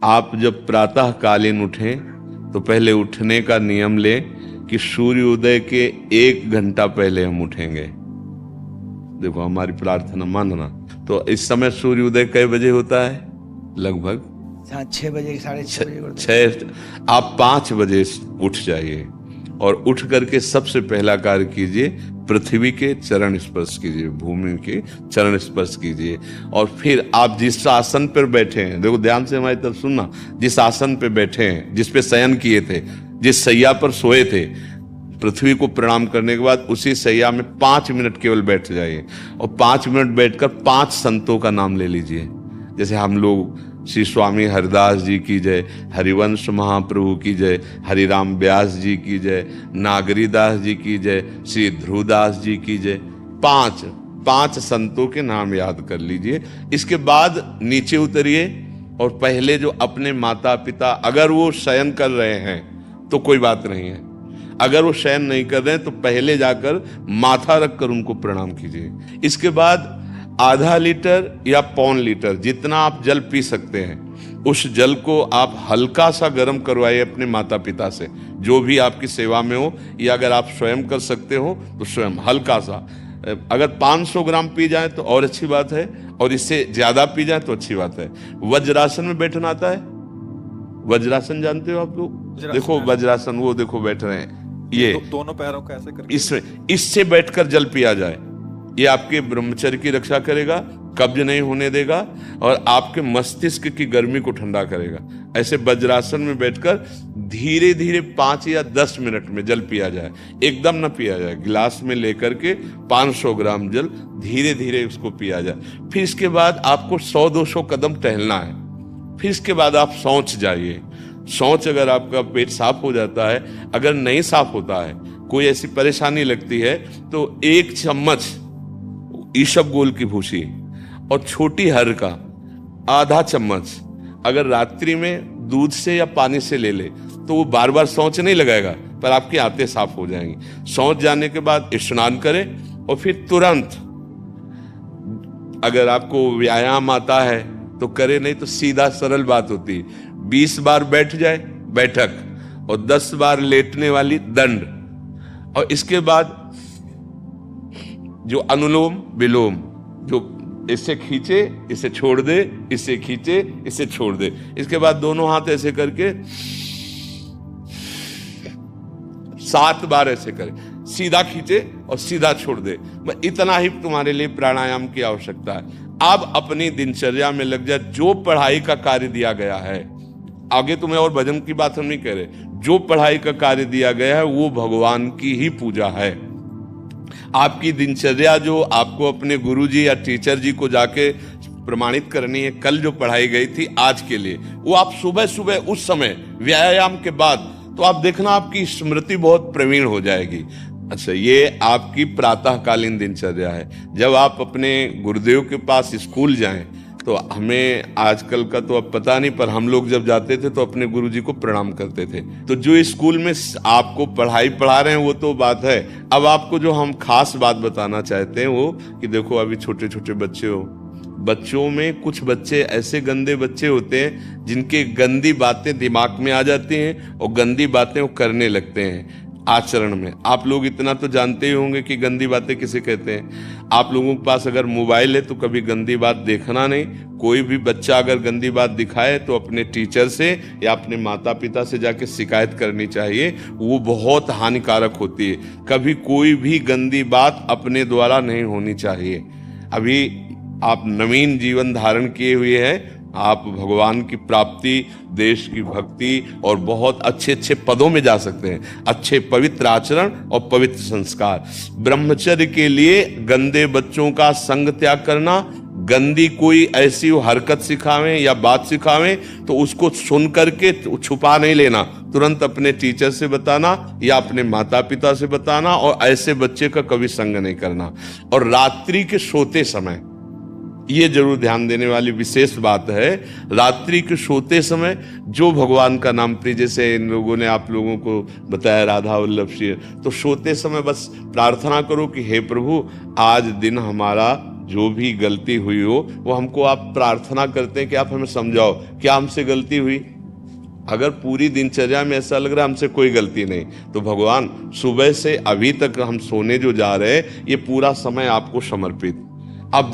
आप जब प्रातः कालीन उठें तो पहले उठने का नियम लें कि सूर्योदय के 1 घंटा पहले हम उठेंगे। देखो हमारी प्रार्थना मानना। तो इस समय सूर्योदय कई बजे होता है? लगभग 6 बजे 6:30 बजे। 6। आप 5 बजे उठ जाइए और उठ करके सबसे पहला कार्य कीजिए, पृथ्वी के चरण स्पर्श कीजिए, भूमि के चरण स्पर्श कीजिए। और फिर आप जिस आसन पर बैठे हैं, देखो ध्यान से हमारी तरफ सुनना, जिस आसन पे बैठे हैं, जिस पे शयन किए थे, जिस सैया पर सोए थे, पृथ्वी को प्रणाम करने के बाद उसी सैया में 5 मिनट केवल बैठ जाइए और 5 मिनट बैठकर 5 संतों का नाम ले लीजिए। जैसे हम लोग श्री स्वामी हरिदास जी की जय, हरिवंश महाप्रभु की जय, हरिराम व्यास जी की जय, नागरीदास जी की जय, श्री ध्रुवदास जी की जय। 5 संतों के नाम याद कर लीजिए। इसके बाद नीचे उतरिए और पहले जो अपने माता पिता, अगर वो शयन कर रहे हैं तो कोई बात नहीं है, अगर वो शयन नहीं कर रहे हैं तो पहले जाकर माथा रखकर उनको प्रणाम कीजिए। इसके बाद आधा लीटर या 1.25 लीटर जितना आप जल पी सकते हैं, उस जल को आप हल्का सा गर्म करवाइए अपने माता पिता से, जो भी आपकी सेवा में हो, या अगर आप स्वयं कर सकते हो तो स्वयं हल्का सा। अगर 500 ग्राम पी जाए तो और अच्छी बात है, और इससे ज्यादा पी जाए तो अच्छी बात है। वज्रासन में बैठना आता है? वज्रासन जानते हो आप लोग? देखो वज्रासन, वो देखो बैठ रहे हैं, ये दोनों पैरों को ऐसे करके इससे बैठकर जल पिया जाए। ये आपके ब्रह्मचर्य की रक्षा करेगा, कब्ज नहीं होने देगा और आपके मस्तिष्क की गर्मी को ठंडा करेगा। ऐसे वज्रासन में बैठकर धीरे धीरे 5 या 10 मिनट में जल पिया जाए, एकदम न पिया जाए। गिलास में लेकर के 500 ग्राम जल धीरे धीरे उसको पिया जाए। फिर इसके बाद आपको 100-200 कदम टहलना है। फिर इसके बाद आप शौच जाइए। शौच अगर आपका पेट साफ हो जाता है, अगर नहीं साफ होता है, कोई ऐसी परेशानी लगती है, तो 1 चम्मच ईसबगोल की भूसी और छोटी हर का आधा चम्मच अगर रात्रि में दूध से या पानी से ले ले तो वो बार बार शौच नहीं लगाएगा, पर आपकी आंतें साफ हो जाएंगी। शौच जाने के बाद स्नान करें और फिर तुरंत, अगर आपको व्यायाम आता है तो करे, नहीं तो सीधा सरल बात होती है, 20 बार बैठ जाए बैठक और 10 बार लेटने वाली दंड। और इसके बाद जो अनुलोम विलोम, जो इससे खींचे इसे छोड़ दे, इससे खींचे इसे छोड़ दे। इसके बाद दोनों हाथ ऐसे करके 7 बार ऐसे करें, सीधा खींचे और सीधा छोड़ दे। इतना ही तुम्हारे लिए प्राणायाम की आवश्यकता है। अब अपनी दिनचर्या में लग जाए। जो पढ़ाई का कार्य दिया गया है, आगे तुम्हें और भजन की बात हम नहीं कह रहे, जो पढ़ाई का कार्य दिया गया है वो भगवान की ही पूजा है। आपकी दिनचर्या जो आपको अपने गुरुजी या टीचर जी को जाके प्रमाणित करनी है, कल जो पढ़ाई गई थी आज के लिए, वो आप सुबह सुबह उस समय व्यायाम के बाद, तो आप देखना आपकी स्मृति बहुत प्रवीण हो जाएगी। अच्छा, ये आपकी प्रातःकालीन दिनचर्या है। जब आप अपने गुरुदेव के पास स्कूल जाएं, तो हमें आजकल का तो अब पता नहीं, पर हम लोग जब जाते थे तो अपने गुरुजी को प्रणाम करते थे। तो जो स्कूल में आपको पढ़ाई पढ़ा रहे हैं वो तो बात है, अब आपको जो हम खास बात बताना चाहते हैं वो कि देखो अभी छोटे छोटे बच्चे हो, बच्चों में कुछ बच्चे ऐसे गंदे बच्चे होते हैं जिनके गंदी बातें दिमाग में आ जाती हैं और गंदी बातें वो करने लगते हैं आचरण में। आप लोग इतना तो जानते ही होंगे कि गंदी बातें किसे कहते हैं। आप लोगों के पास अगर मोबाइल है तो कभी गंदी बात देखना नहीं। कोई भी बच्चा अगर गंदी बात दिखाए तो अपने टीचर से या अपने माता पिता से जाके शिकायत करनी चाहिए, वो बहुत हानिकारक होती है। कभी कोई भी गंदी बात अपने द्वारा नहीं होनी चाहिए। अभी आप नवीन जीवन धारण किए हुए हैं, आप भगवान की प्राप्ति, देश की भक्ति और बहुत अच्छे अच्छे पदों में जा सकते हैं। अच्छे पवित्र आचरण और पवित्र संस्कार। ब्रह्मचर्य के लिए गंदे बच्चों का संग त्याग करना, गंदी कोई ऐसी हरकत सिखावें या बात सिखावें तो उसको सुन करके छुपा नहीं लेना, तुरंत अपने टीचर से बताना या अपने माता पिता से बताना, और ऐसे बच्चे का कभी संग नहीं करना। और रात्रि के सोते समय ये जरूर ध्यान देने वाली विशेष बात है, रात्रि के सोते समय जो भगवान का नाम प्रिय, जैसे इन लोगों ने आप लोगों को बताया राधा वल्लभ श्री, तो सोते समय बस प्रार्थना करो कि हे प्रभु आज दिन हमारा जो भी गलती हुई हो वो हमको आप प्रार्थना करते हैं कि आप हमें समझाओ क्या हमसे गलती हुई। अगर पूरी दिनचर्या में ऐसा लग रहा है हमसे कोई गलती नहीं, तो भगवान सुबह से अभी तक हम सोने जो जा रहे हैं ये पूरा समय आपको समर्पित। अब